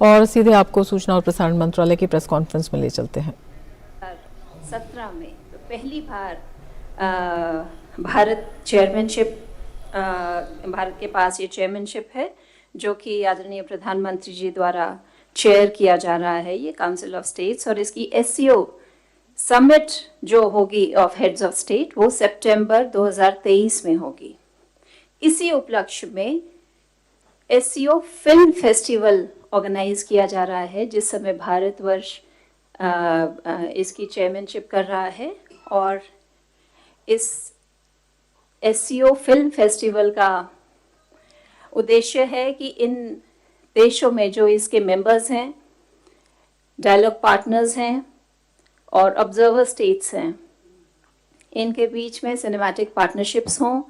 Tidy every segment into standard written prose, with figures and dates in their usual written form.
और सीधे आपको सूचना और प्रसारण मंत्रालय की प्रेस कॉन्फ्रेंस में ले चलते हैं। 2017 में तो पहली बार भारत चेयरमैनशिप, भारत के पास ये चेयरमैनशिप है जो कि आदरणीय प्रधानमंत्री जी द्वारा चेयर किया जा रहा है, ये काउंसिल ऑफ स्टेट्स। और इसकी एससीओ समिट जो होगी ऑफ हेड्स ऑफ स्टेट वो सितंबर 2023 में होगी। इसी उपलक्ष्य में एससीओ फिल्म फेस्टिवल ऑर्गेनाइज किया जा रहा है, जिस समय भारतवर्ष इसकी चेयरमैनशिप कर रहा है। और इस एससीओ फिल्म फेस्टिवल का उद्देश्य है कि इन देशों में जो इसके मेंबर्स हैं, डायलॉग पार्टनर्स हैं और ऑब्जर्वर स्टेट्स हैं, इनके बीच में सिनेमैटिक पार्टनरशिप्स हों,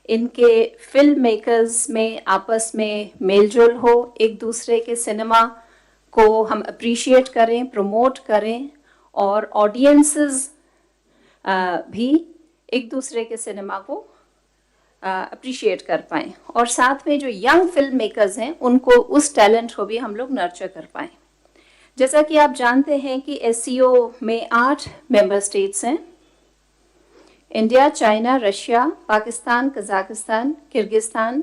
इनके फिल्म मेकर्स में आपस में मेलजोल हो, एक दूसरे के सिनेमा को हम अप्रिशिएट करें, प्रमोट करें और ऑडियंसेस भी एक दूसरे के सिनेमा को अप्रिशिएट कर पाएँ। और साथ में जो यंग फिल्म मेकर्स हैं उनको, उस टैलेंट को भी हम लोग नर्चर कर पाएँ। जैसा कि आप जानते हैं कि एससीओ में 8 मेंबर स्टेट्स हैं: India, China, Russia, Pakistan, Kazakhstan, Kyrgyzstan,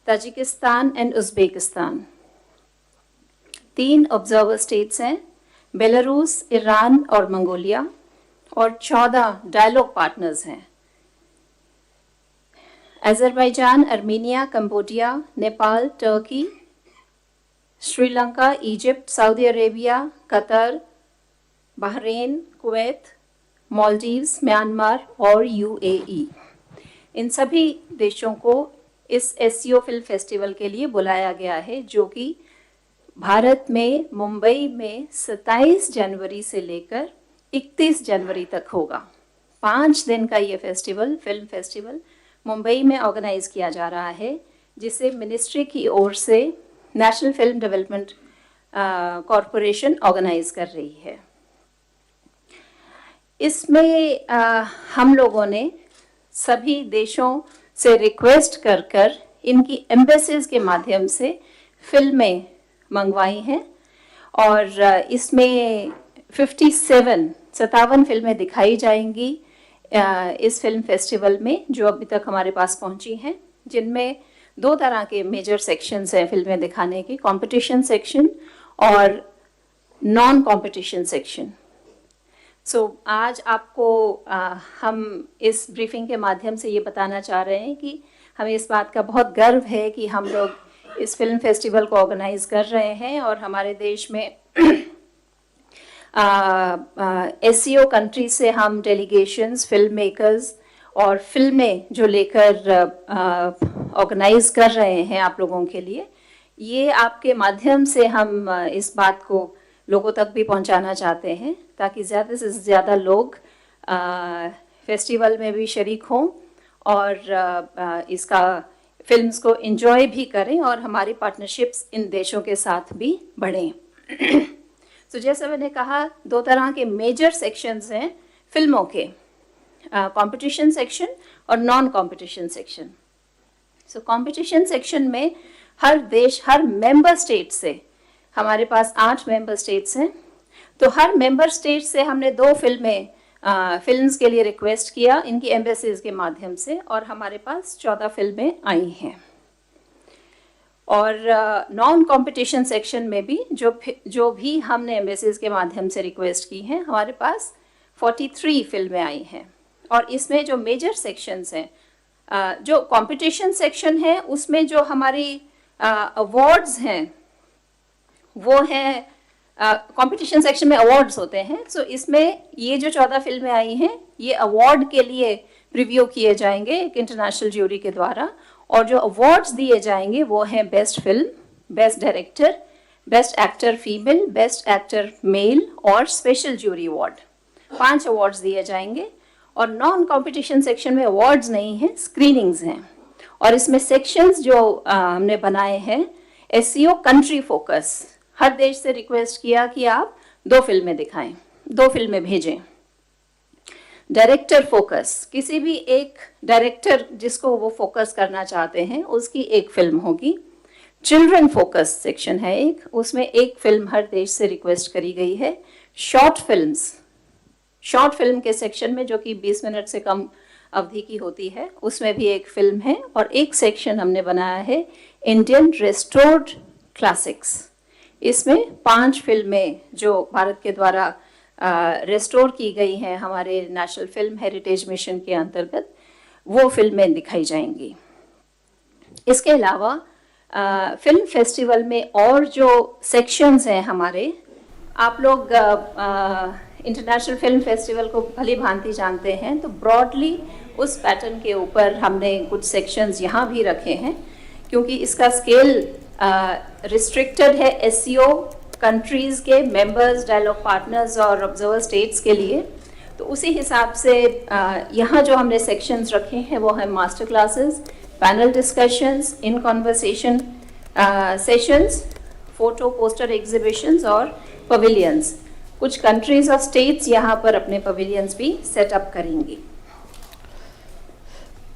Tajikistan and Uzbekistan. 3 observer states हैं: बेलारूस, ईरान और मंगोलिया। और 14 डायलॉग पार्टनर्स हैं: Azerbaijan, Armenia, Cambodia, Nepal, Turkey, Sri Lanka, Egypt, Saudi Arabia, Qatar, Bahrain, Kuwait, Maldives, Myanmar और यूएई। इन सभी देशों को इस एससीओ फिल्म फेस्टिवल के लिए बुलाया गया है, जो कि भारत में मुंबई में 27 जनवरी से लेकर 31 जनवरी तक होगा। 5 दिन का ये फेस्टिवल, फिल्म फेस्टिवल मुंबई में ऑर्गेनाइज किया जा रहा है, जिसे मिनिस्ट्री की ओर से national film development corporation organise कर रही है। इसमें हम लोगों ने सभी देशों से रिक्वेस्ट कर इनकी एम्बेसीज के माध्यम से फिल्में मंगवाई हैं और इसमें 57 फिल्में दिखाई जाएंगी इस फिल्म फेस्टिवल में, जो अभी तक हमारे पास पहुंची हैं, जिनमें 2 तरह के मेजर सेक्शंस हैं फिल्में दिखाने के: कंपटीशन सेक्शन और नॉन कंपटीशन सेक्शन। आज आपको हम इस ब्रीफिंग के माध्यम से ये बताना चाह रहे हैं कि हमें इस बात का बहुत गर्व है कि हम लोग इस फिल्म फेस्टिवल को ऑर्गेनाइज कर रहे हैं और हमारे देश में एससीओ कंट्री से हम डेलीगेशंस, फिल्म मेकर्स और फिल्में जो लेकर ऑर्गेनाइज कर रहे हैं आप लोगों के लिए, ये आपके माध्यम से हम इस बात को लोगों तक भी पहुंचाना चाहते हैं, ताकि ज़्यादा से ज़्यादा लोग फेस्टिवल में भी शरीक हों और इसका फिल्म्स को एंजॉय भी करें और हमारी पार्टनरशिप्स इन देशों के साथ भी बढ़ें। तो जैसे मैंने कहा, 2 तरह के मेजर सेक्शंस हैं फिल्मों के: कंपटीशन सेक्शन और non competition section. Competition section में हर देश, हर मेंबर स्टेट से, हमारे पास 8 मेंबर स्टेट्स हैं, तो हर मेंबर स्टेट से हमने 2 फिल्म्स के लिए रिक्वेस्ट किया इनकी एम्बेसीज के माध्यम से, और हमारे पास 14 फिल्में आई हैं। और नॉन कंपटीशन सेक्शन में भी जो भी हमने एम्बेसीज के माध्यम से रिक्वेस्ट की हैं, हमारे पास 43 फिल्में आई हैं। और इसमें जो मेजर सेक्शंस हैं, जो कंपटीशन सेक्शन है उसमें जो हमारी अवार्ड्स हैं वो हैं, कंपटीशन सेक्शन में अवार्ड्स होते हैं। इसमें ये जो 14 फिल्में आई हैं, ये अवार्ड के लिए रिव्यू किए जाएंगे एक इंटरनेशनल ज्यूरी के द्वारा, और जो अवार्ड्स दिए जाएंगे वो हैं best film, best director, best actor female, best actor male और स्पेशल ज्यूरी अवार्ड। 5 अवार्ड्स दिए जाएंगे। और नॉन कंपटीशन सेक्शन में अवार्ड्स नहीं हैं, स्क्रीनिंग्स हैं। और इसमें सेक्शंस जो हमने बनाए हैं, एससीओ कंट्री फोकस, हर देश से रिक्वेस्ट किया कि आप 2 फिल्में दिखाएं, 2 फिल्में भेजें। डायरेक्टर फोकस, किसी भी एक डायरेक्टर जिसको वो फोकस करना चाहते हैं उसकी एक फिल्म होगी। चिल्ड्रन फोकस सेक्शन है एक, उसमें एक फिल्म हर देश से रिक्वेस्ट करी गई है। शॉर्ट फिल्म के सेक्शन में, जो कि 20 मिनट से कम अवधि की होती है, उसमें भी एक फिल्म है। और एक सेक्शन हमने बनाया है इंडियन रेस्टोर्ड क्लासिक्स। इसमें 5 फिल्में जो भारत के द्वारा रेस्टोर की गई हैं हमारे नेशनल फिल्म हेरिटेज मिशन के अंतर्गत, वो फिल्में दिखाई जाएंगी। इसके अलावा फिल्म फेस्टिवल में और जो सेक्शंस हैं हमारे, आप लोग इंटरनेशनल फिल्म फेस्टिवल को भली भांति जानते हैं, तो ब्रॉडली उस पैटर्न के ऊपर हमने कुछ सेक्शंस यहाँ भी रखे हैं, क्योंकि इसका स्केल रिस्ट्रिक्टेड है एससीओ कंट्रीज़ के मेंबर्स, डायलॉग पार्टनर्स और ऑब्जर्वर स्टेट्स के लिए। तो उसी हिसाब से यहाँ जो हमने सेक्शंस रखे हैं वो है master classes, panel discussions, in conversation sessions, photo poster exhibitions और पवेलियंस। कुछ कंट्रीज और स्टेट्स यहाँ पर अपने पवेलियंस भी सेटअप करेंगी।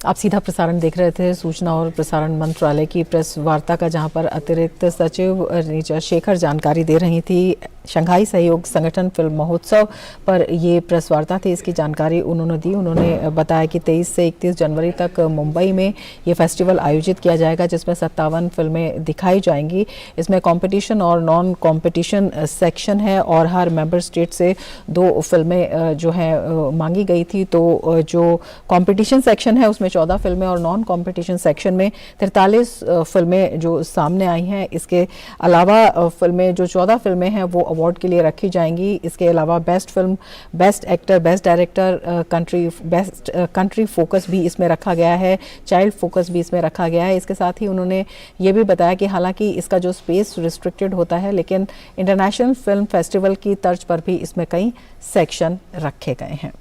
आप सीधा प्रसारण देख रहे थे सूचना और प्रसारण मंत्रालय की प्रेस वार्ता का, जहां पर अतिरिक्त सचिव ऋचा शेखर जानकारी दे रही थी। शंघाई सहयोग संगठन फिल्म महोत्सव पर ये प्रेस वार्ता थी, इसकी जानकारी उन्होंने दी। उन्होंने बताया कि 23 से 31 जनवरी तक मुंबई में ये फेस्टिवल आयोजित किया जाएगा, जिसमें 57 फिल्में दिखाई जाएंगी। इसमें कंपटीशन और नॉन कंपटीशन सेक्शन है और हर मेंबर स्टेट से 2 फिल्में जो है मांगी गई थी। तो जो कंपटीशन सेक्शन है उसमें 14 फिल्में और नॉन कंपटीशन सेक्शन में 43 फिल्में जो सामने आई हैं। इसके अलावा फिल्में जो 14 फिल्में हैं वो अवार्ड के लिए रखी जाएंगी। इसके अलावा best film, best actor, best director, best country focus भी इसमें रखा गया है, चाइल्ड फोकस भी इसमें रखा गया है। इसके साथ ही उन्होंने ये भी बताया कि हालांकि इसका जो स्पेस रिस्ट्रिक्टेड होता है, लेकिन इंटरनेशनल फिल्म फेस्टिवल की तर्ज पर भी इसमें कई सेक्शन रखे गए हैं।